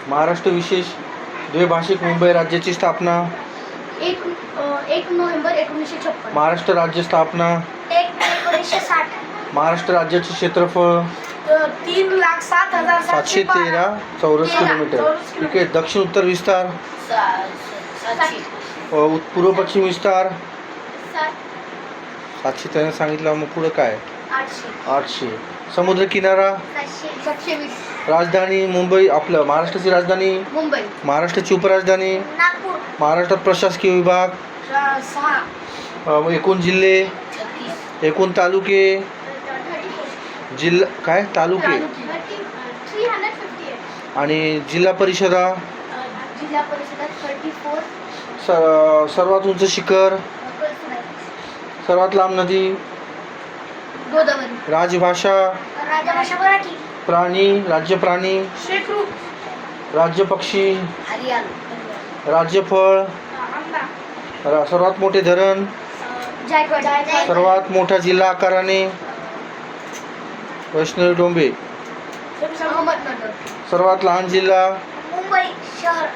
महाराष्ट्र विशेष द्विभाषिक मुंबई राज्याची स्थापना 1 नोव्हेंबर 1956. महाराष्ट्र राज्य स्थापना 1 मे 1960. महाराष्ट्र राज्याचे क्षेत्रफळ 3,07,713 चौरस किलोमीटर. ठीक आहे. दक्षिण उत्तर विस्तार, पूर्व पश्चिम विस्तार 700 त्याने सांगितलं. मग पुढं काय? 800. समुद्र किनारा, 720. राजधानी मुंबई. आपलं महाराष्ट्राची राजधानी मुंबई. महाराष्ट्राची उपराजधानी नागपूर. महाराष्ट्रात प्रशासकीय विभाग 6. एकूण जिल्हे, 36. एकूण तालुके, जिल्हा काय तालुके 358. आणि जिल्हा परिषदा. जिल्हा परिषदात 34. सर्वात उंच शिखर, सर्वात लांब नदी, गोदावरी. राजभाषा, राजभाषा मराठी. प्राणी, राज्य प्राणी, शेकरू. राज्य पक्षी, हरियाणा. राज्यफळ, आंबा. सर्वात मोठे धरण, जायकवाड. सर्वात मोठा जिल्हा आकाराने, वैष्णवी डोंबे. अहमदनगर. सर्वात लहान जिल्हा, मुंबई शहर.